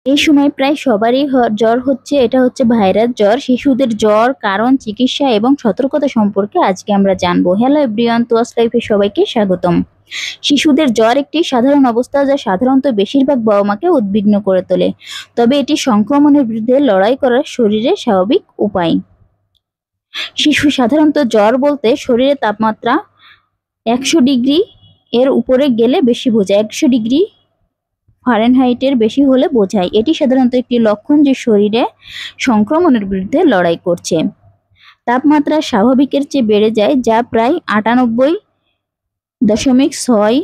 এই সময় প্রায় সবারই জ্বর হচ্ছে, এটা হচ্ছে ভাইরাস জ্বর। শিশুদের জ্বর, কারণ, চিকিৎসা এবং সতর্কতা সম্পর্কে আজকে আমরা জানবো। হ্যালো এভরিওয়ান, তোয়াস লাইফে সবাইকে স্বাগতম। শিশুদের জ্বর একটি সাধারণ অবস্থা যা সাধারণত বেশিরভাগ বাবা মাকে উদ্বিগ্ন করে তোলে। তবে এটি সংক্রমণের বিরুদ্ধে লড়াই করার শরীরের স্বাভাবিক উপায়। শিশু সাধারণত জ্বর বলতে শরীরের তাপমাত্রা 100 ডিগ্রি এর উপরে গেলে বেশি বোঝায়। 100 ডিগ্রি ফারেনহাইটের বেশি হলে বোঝায়। এটি সাধারণত একটি লক্ষণ যে শরীরে সংক্রমণের বিরুদ্ধে লড়াই করছে। তাপমাত্রা স্বাভাবিকের চেয়ে বেড়ে যায়, যা প্রায় 98.6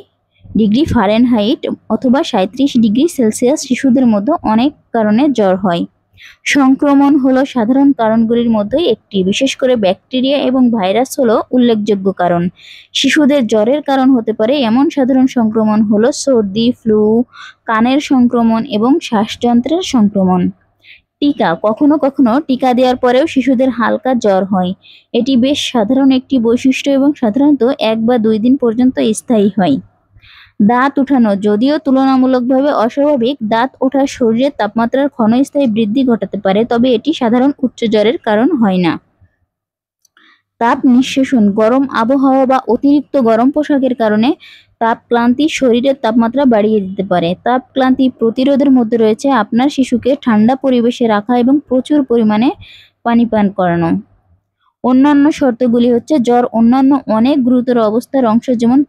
ডিগ্রি ফারেনহাইট অথবা 37 ডিগ্রি সেলসিয়াস। শিশুদের মধ্যে অনেক কারণে জ্বর হয়। সংক্রমণ হলো সাধারণ কারণগুলির মধ্যে একটি, বিশেষ করে ব্যাকটেরিয়া এবং ভাইরাস হলো উল্লেখযোগ্য কারণ। শিশুদের জ্বরের কারণ হতে পারে এমন সাধারণ সংক্রমণ হলো সর্দি, ফ্লু, কানের সংক্রমণ এবং শ্বাসযন্ত্রের সংক্রমণ। টিকা, কখনো কখনো টিকা দেওয়ার পরেও শিশুদের হালকা জ্বর হয়। এটি বেশ সাধারণ একটি বৈশিষ্ট্য এবং সাধারণত 1 বা 2 দিন পর্যন্ত স্থায়ী হয়। দাঁত ওঠানো, যদিও তুলনামূলকভাবে অস্বাভাবিক, দাঁত ওঠা শরীরের তাপমাত্রার ক্ষণস্থায়ী বৃদ্ধি ঘটাতে পারে, তবে এটি সাধারণ উচ্চ জ্বরের কারণ হয় না। তাপ নিঃশেষণ, গরম আবহাওয়া বা অতিরিক্ত গরম পোশাকের কারণে তাপক্লান্তি শরীরের তাপমাত্রা বাড়িয়ে দিতে পারে। তাপক্লান্তি প্রতিরোধের মধ্যে রয়েছে আপনার শিশুকে ঠান্ডা পরিবেশে রাখা এবং প্রচুর পরিমাণে পানি পান করানো। অন্যান্য শর্তগুলি হচ্ছে জ্বর অন্যান্য অনেক গুরুতর অবস্থার অংশ, যেমন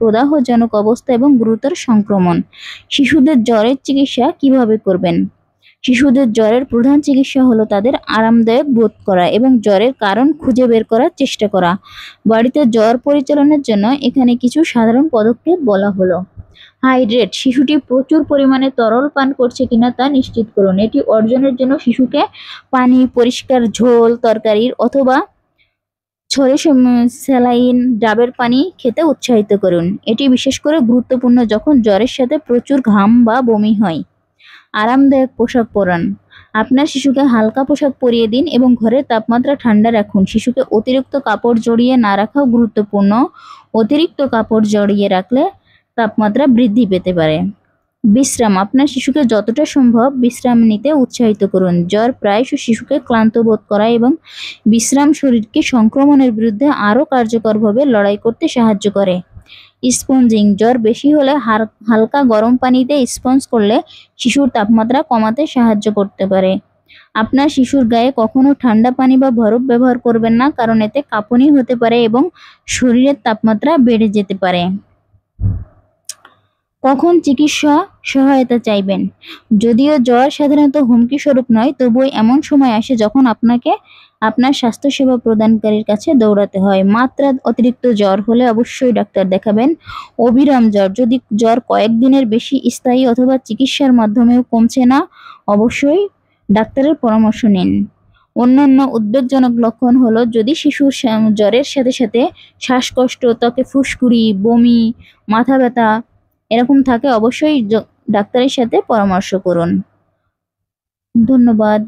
প্রদাহজনক অবস্থা এবং গুরুতর সংক্রমণ। শিশুদের জ্বরের চিকিৎসা কিভাবে করবেন? শিশুদের জ্বরের প্রধান চিকিৎসা হলো তাদের আরামদায়ক বোধ করা এবং জ্বরের কারণ খুঁজে বের করার চেষ্টা করা। বাড়িতে জ্বর পরিচালনার জন্য এখানে কিছু সাধারণ পদক্ষেপ বলা হলো। হাইড্রেট, শিশুটি প্রচুর পরিমাণে তরল পান করছে কিনা তা নিশ্চিত করুন। এটি অর্জনের জন্য শিশুকে পানি, পরিষ্কার ঝোল তরকারির অথবা ছড়ে স্যালাইন, ডাবের পানি খেতে উৎসাহিত করুন। এটি বিশেষ করে গুরুত্বপূর্ণ যখন জ্বরের সাথে প্রচুর ঘাম বা বমি হয়। আরামদায়ক পোশাক পরান, আপনার শিশুকে হালকা পোশাক পরিয়ে দিন এবং ঘরের তাপমাত্রা ঠান্ডা রাখুন। শিশুকে অতিরিক্ত কাপড় জড়িয়ে না রাখাও গুরুত্বপূর্ণ। অতিরিক্ত কাপড় জড়িয়ে রাখলে তাপমাত্রা বৃদ্ধি পেতে পারে। বিশ্রাম, আপনার শিশুকে যতটা সম্ভব বিশ্রাম নিতে উৎসাহিত করুন। জ্বর প্রায়শই শিশুকে ক্লান্ত বোধ করায় এবং বিশ্রাম শরীরকে সংক্রমণের বিরুদ্ধে আরও কার্যকরভাবে লড়াই করতে সাহায্য করে। স্পঞ্জিং, জ্বর বেশি হলে হালকা গরম পানিতে স্পঞ্জ করলে শিশুর তাপমাত্রা কমাতে সাহায্য করতে পারে। আপনার শিশুর গায়ে কখনো ঠান্ডা পানি বা বরফ ব্যবহার করবেন না, কারণ এতে কাঁপুনি হতে পারে এবং শরীরের তাপমাত্রা বেড়ে যেতে পারে। কখন চিকিৎসা সহায়তা চাইবেন? যদিও জ্বর সাধারণত হুমকি স্বরূপ নয়, তবুও এমন সময় আসে যখন আপনাকে আপনার স্বাস্থ্যসেবা প্রদানকারীর কাছে দৌড়াতে হয়। মাত্রা অতিরিক্ত জ্বর হলে অবশ্যই ডাক্তার দেখাবেন। অবিরাম জ্বর, যদি জ্বর কয়েকদিনের বেশি স্থায়ী অথবা চিকিৎসার মাধ্যমেও কমছে না, অবশ্যই ডাক্তারের পরামর্শ নিন। অন্যান্য উদ্বেগজনক লক্ষণ হলো যদি শিশুর জ্বরের সাথে সাথে শ্বাসকষ্ট, ত্বকে ফুসকুড়ি, বমি, মাথা ব্যথা এরকম থাকে, অবশ্যই ডাক্তারের সাথে পরামর্শ করুন। ধন্যবাদ।